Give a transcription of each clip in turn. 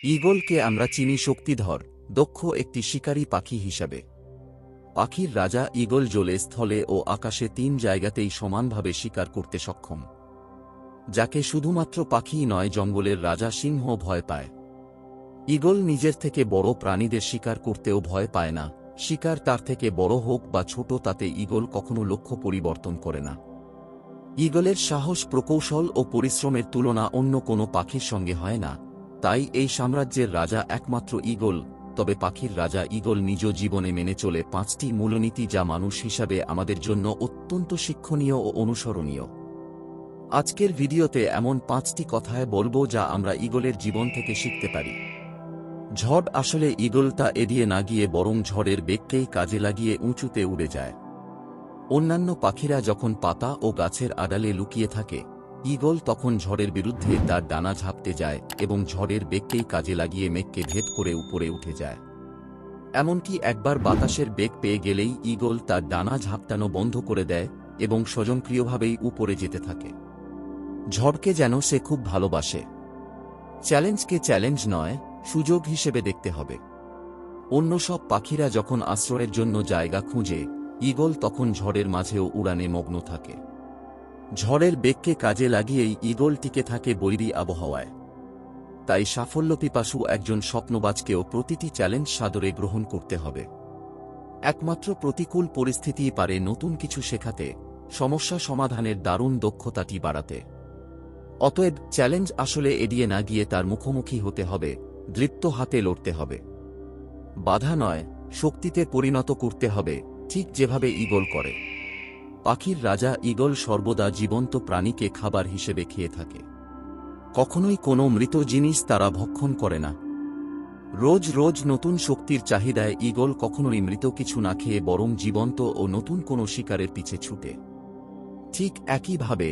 ঈগলকে আমরা চিনি শক্তিধর, দক্ষ একটি শিকারী পাখি হিসাবে। পাখির রাজা ঈগল জলে, স্থলে ও আকাশে ৩ জায়গাতেই সমানভাবে শিকার করতে সক্ষম, যাকে শুধুমাত্র পাখিই নয়, জঙ্গলের রাজা সিংহ ভয় পায়। ঈগল নিজের থেকে বড় প্রাণীদের শিকার করতেও ভয় পায় না। শিকার তার থেকে বড় হোক বা ছোট, তাতে ঈগল কখনো লক্ষ্য পরিবর্তন করে না। ঈগলের সাহস, প্রকৌশল ও পরিশ্রমের তুলনা অন্য কোনো পাখির সঙ্গে হয় না। তাই এই সাম্রাজ্যের রাজা একমাত্র ঈগল। তবে পাখির রাজা ঈগল নিজ জীবনে মেনে চলে 5টি মূলনীতি, যা মানুষ হিসাবে আমাদের জন্য অত্যন্ত শিক্ষণীয় ও অনুসরণীয়। আজকের ভিডিওতে এমন 5টি কথায় বলবো যা আমরা ঈগলের জীবন থেকে শিখতে পারি। ঝড় আসলে ঈগলটা এড়িয়ে না গিয়ে বরং ঝড়ের বেগকেই কাজে লাগিয়ে উঁচুতে উড়ে যায়। অন্যান্য পাখিরা যখন পাতা ও গাছের আড়ালে লুকিয়ে থাকে, ঈগল তখন ঝড়ের বিরুদ্ধে তার ডানা ঝাপটে যায় এবং ঝড়ের বেগকেই কাজে লাগিয়ে মেঘকে ভেদ করে উপরে উঠে যায়। এমনকি একবার বাতাসের বেগ পেয়ে গেলেই ঈগল তার ডানা ঝাপটানো বন্ধ করে দেয় এবং স্বয়ংক্রিয়ভাবেই উপরে যেতে থাকে। ঝড়কে যেন সে খুব ভালোবাসে। চ্যালেঞ্জকে চ্যালেঞ্জ নয়, সুযোগ হিসেবে দেখতে হবে। অন্য সব পাখিরা যখন আশ্রয়ের জন্য জায়গা খুঁজে, ঈগল তখন ঝড়ের মাঝেও উড়ানে মগ্ন থাকে। ঝড়ের বেগকে কাজে লাগিয়েই ঈগল টিকে থাকে বৈরী আবহাওয়ায়। তাই সাফল্যপিপাসু একজন স্বপ্নবাজকেও প্রতিটি চ্যালেঞ্জ সাদরে গ্রহণ করতে হবে। একমাত্র প্রতিকূল পরিস্থিতিই পারে নতুন কিছু শেখাতে, সমস্যা সমাধানের দারুণ দক্ষতাটি বাড়াতে। অতএব চ্যালেঞ্জ আসলে এড়িয়ে না গিয়ে তার মুখোমুখি হতে হবে, দৃপ্ত হাতে লড়তে হবে। বাধা নয়, শক্তিতে পরিণত করতে হবে, ঠিক যেভাবে ঈগল করে। পাখির রাজা ঈগল সর্বদা জীবন্ত প্রাণীকে খাবার হিসেবে খেয়ে থাকে। কখনোই কোনো মৃত জিনিস তারা ভক্ষণ করে না। রোজ রোজ নতুন শক্তির চাহিদায় ঈগল কখনোই মৃত কিছু না খেয়ে বরং জীবন্ত ও নতুন কোনো শিকারের পিছে ছুটে। ঠিক একইভাবে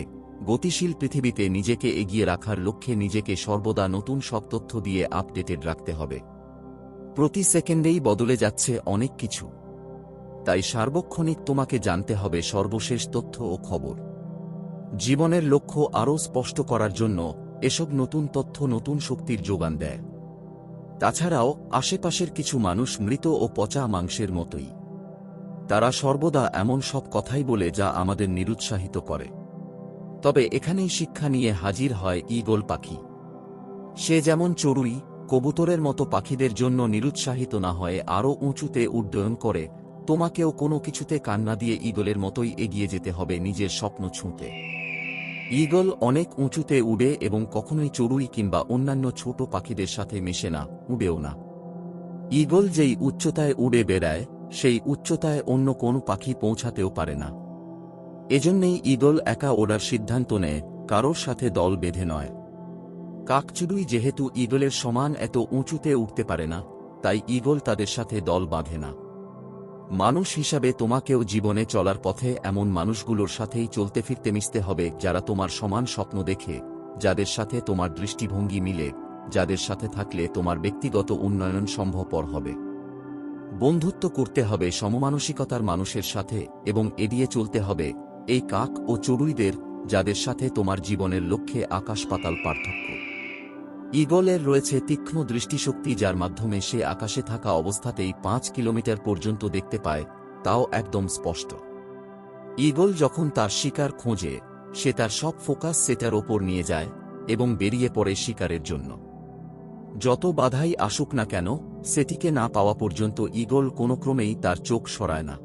গতিশীল পৃথিবীতে নিজেকে এগিয়ে রাখার লক্ষ্যে নিজেকে সর্বদা নতুন সব তথ্য দিয়ে আপডেটেড রাখতে হবে। প্রতি সেকেন্ডেই বদলে যাচ্ছে অনেক কিছু। তাই সার্বক্ষণিক তোমাকে জানতে হবে সর্বশেষ তথ্য ও খবর। জীবনের লক্ষ্য আরও স্পষ্ট করার জন্য এসব নতুন তথ্য নতুন শক্তির যোগান দেয়। তাছাড়াও আশেপাশের কিছু মানুষ মৃত ও পচা মাংসের মতোই। তারা সর্বদা এমন সব কথাই বলে যা আমাদের নিরুৎসাহিত করে। তবে এখানেই শিক্ষা নিয়ে হাজির হয় ঈগল পাখি। সে যেমন চড়ুই, কবুতরের মতো পাখিদের জন্য নিরুৎসাহিত না হয়ে আরও উঁচুতে উড্ডয়ন করে, তোমাকেও কোনো কিছুতে কান্না দিয়ে ঈগলের মতোই এগিয়ে যেতে হবে নিজের স্বপ্ন ছুঁতে। ঈগল অনেক উঁচুতে উড়ে এবং কখনোই চড়ুই কিংবা অন্যান্য ছোট পাখিদের সাথে মেশে না, উড়েও না। ঈগল যেই উচ্চতায় উড়ে বেড়ায়, সেই উচ্চতায় অন্য কোনো পাখি পৌঁছাতেও পারে না। এজন্যেই ঈগল একা ওড়ার সিদ্ধান্ত নেয়, কারোর সাথে দল বেঁধে নয়। কাকচুড়ুই যেহেতু ঈগলের সমান এত উঁচুতে উঠতে পারে না, তাই ঈগল তাদের সাথে দল বাঁধে না। মানুষ হিসাবে তোমাকেও জীবনে চলার পথে এমন মানুষগুলোর সাথেই চলতে ফিরতে মিশতে হবে, যারা তোমার সমান স্বপ্ন দেখে, যাদের সাথে তোমার দৃষ্টিভঙ্গি মিলে, যাদের সাথে থাকলে তোমার ব্যক্তিগত উন্নয়ন সম্ভবপর হবে। বন্ধুত্ব করতে হবে সমমানসিকতার মানুষের সাথে এবং এড়িয়ে চলতে হবে এই কাক ও চড়ুইদের, যাদের সাথে তোমার জীবনের লক্ষ্যে আকাশ পাতাল পার্থক্য। ঈগলের রয়েছে তীক্ষ্ণ দৃষ্টিশক্তি, যার মাধ্যমে সে আকাশে থাকা অবস্থাতেই 5 কিলোমিটার পর্যন্ত দেখতে পায়, তাও একদম স্পষ্ট। ঈগল যখন তার শিকার খোঁজে, সে তার সব ফোকাস সেটার ওপর নিয়ে যায় এবং বেরিয়ে পড়ে শিকারের জন্য। যত বাধাই আসুক না কেন, সেটিকে না পাওয়া পর্যন্ত ঈগল কোনো ক্রমেই তার চোখ সরায় না।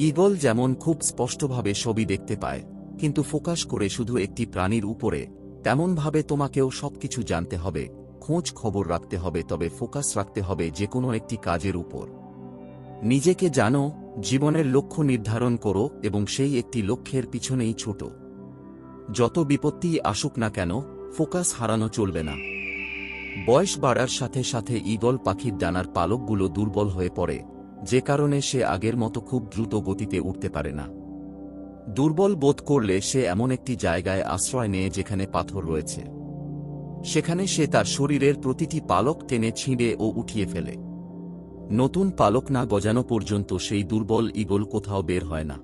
ঈগল যেমন খুব স্পষ্টভাবে ছবি দেখতে পায়, কিন্তু ফোকাস করে শুধু একটি প্রাণীর উপরে, তেমনভাবে তোমাকেও সবকিছু জানতে হবে, খোঁজ খবর রাখতে হবে, তবে ফোকাস রাখতে হবে যে কোনো একটি কাজের উপর। নিজেকে জানো, জীবনের লক্ষ্য নির্ধারণ করো এবং সেই একটি লক্ষ্যের পিছনেই ছোটো। যত বিপত্তিই আসুক না কেন, ফোকাস হারানো চলবে না। বয়স বাড়ার সাথে সাথে ঈগল পাখির ডানার পালকগুলো দুর্বল হয়ে পড়ে, যে কারণে সে আগের মতো খুব দ্রুত গতিতে উঠতে পারে না। দুর্বল বোধ করলে সে এমন একটি জায়গায় আশ্রয় নেয় যেখানে পাথর রয়েছে। সেখানে সে তার শরীরের প্রতিটি পালক টেনে ছিঁড়ে ও উঠিয়ে ফেলে। নতুন পালক না গজানো পর্যন্ত সেই দুর্বল ঈগল কোথাও বের হয় না।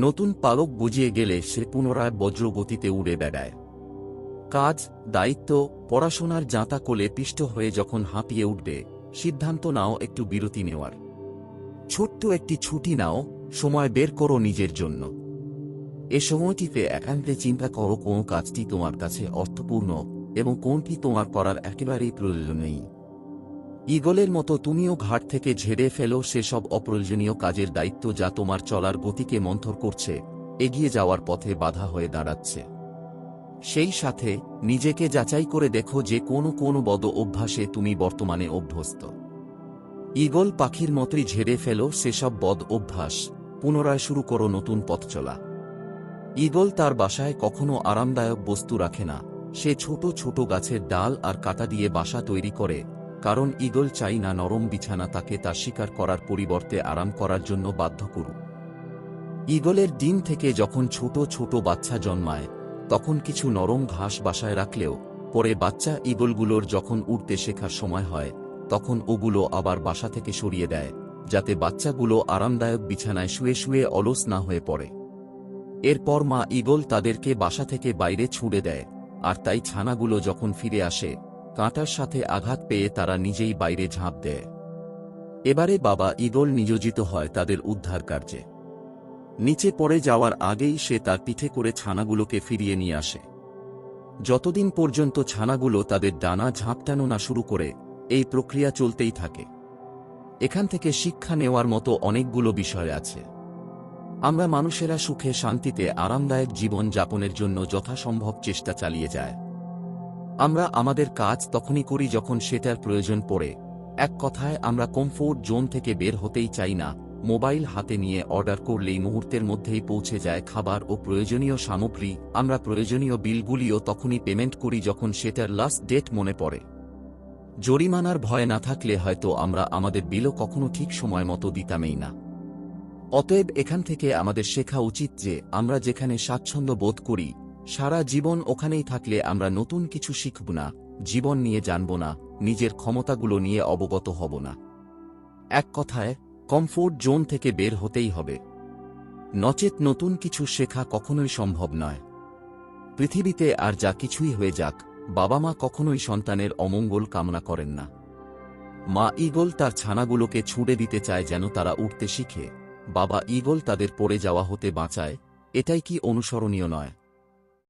নতুন পালক গজিয়ে গেলে সে পুনরায় বজ্রগতিতে উড়ে বেড়ায়। কাজ, দায়িত্ব, পড়াশোনার জাঁতা কোলে পিষ্ট হয়ে যখন হাঁপিয়ে উঠবে, সিদ্ধান্ত নাও একটু বিরতি নেওয়ার। ছোট্ট একটি ছুটি নাও, সময় বের করো নিজের জন্য। এ সময়টিতে একান্তে চিন্তা করো কোন কাজটি তোমার কাছে অর্থপূর্ণ এবং কোনটি তোমার করার একেবারেই প্রয়োজন নেই। ঈগলের মতো তুমিও ঘাট থেকে ঝেড়ে ফেলো সেসব অপ্রয়োজনীয় কাজের দায়িত্ব যা তোমার চলার গতিকে মন্থর করছে, এগিয়ে যাওয়ার পথে বাধা হয়ে দাঁড়াচ্ছে। সেই সাথে নিজেকে যাচাই করে দেখো যে কোনো বদ অভ্যাসে তুমি বর্তমানে অভ্যস্ত। ঈগল পাখির মতোই ঝেড়ে ফেলো সেসব বদ অভ্যাস, পুনরায় শুরু করো নতুন পথ চলা। ঈগল তার বাসায় কখনো আরামদায়ক বস্তু রাখে না, সে ছোট ছোট গাছের ডাল আর কাটা দিয়ে বাসা তৈরি করে, কারণ ঈগল চাই না নরম বিছানা তাকে তার শিকার করার পরিবর্তে আরাম করার জন্য বাধ্য করুক। ঈগলের ডিম থেকে যখন ছোট ছোট বাচ্চা জন্মায়, তখন কিছু নরম ঘাস বাসায় রাখলেও পরে বাচ্চা ঈগলগুলোর যখন উড়তে শেখার সময় হয়, তখন ওগুলো আবার বাসা থেকে সরিয়ে দেয়, যাতে বাচ্চাগুলো আরামদায়ক বিছানায় শুয়ে শুয়ে অলস না হয়ে পড়ে। এরপর মা ঈগল তাদেরকে বাসা থেকে বাইরে ছুড়ে দেয়, আর তাই ছানাগুলো যখন ফিরে আসে, কাঁটার সাথে আঘাত পেয়ে তারা নিজেই বাইরে ঝাঁপ দেয়। এবারে বাবা ঈগল নিয়োজিত হয় তাদের উদ্ধার কার্যে। নিচে পড়ে যাওয়ার আগেই সে তার পিঠে করে ছানাগুলোকে ফিরিয়ে নিয়ে আসে। যতদিন পর্যন্ত ছানাগুলো তাদের ডানা ঝাঁপটানো না শুরু করে, এই প্রক্রিয়া চলতেই থাকে। এখান থেকে শিক্ষা নেওয়ার মতো অনেকগুলো বিষয় আছে। আমরা মানুষেরা সুখে শান্তিতে আরামদায়ক জীবন যাপনের জন্য যথাসম্ভব চেষ্টা চালিয়ে যায়। আমরা আমাদের কাজ তখনই করি যখন সেটার প্রয়োজন পড়ে। এক কথায় আমরা কমফোর্ট জোন থেকে বের হতেই চাই না। মোবাইল হাতে নিয়ে অর্ডার করলেই মুহূর্তের মধ্যেই পৌঁছে যায় খাবার ও প্রয়োজনীয় সামগ্রী। আমরা প্রয়োজনীয় বিলগুলিও তখনই পেমেন্ট করি যখন সেটার লাস্ট ডেট মনে পড়ে। জরিমানার ভয় না থাকলে হয়তো আমরা আমাদের বিলও কখনো ঠিক সময় মতো দিতামই না। অতএব এখান থেকে আমাদের শেখা উচিত যে আমরা যেখানে স্বাচ্ছন্দ্য বোধ করি, সারা জীবন ওখানেই থাকলে আমরা নতুন কিছু শিখব না, জীবন নিয়ে জানব না, নিজের ক্ষমতাগুলো নিয়ে অবগত হব না। এক কথায়, কমফোর্ট জোন থেকে বের হতেই হবে, নচেত নতুন কিছু শেখা কখনোই সম্ভব নয়। পৃথিবীতে আর যা কিছুই হয়ে যাক, বাবা মা কখনোই সন্তানের অমঙ্গল কামনা করেন না। মা ঈগল তার ছানাগুলোকে ছুঁড়ে দিতে চায় যেন তারা উঠতে শিখে, বাবা ঈগল তাদের পড়ে যাওয়া হতে বাঁচায়। এটাই কি অনুসরণীয় নয়?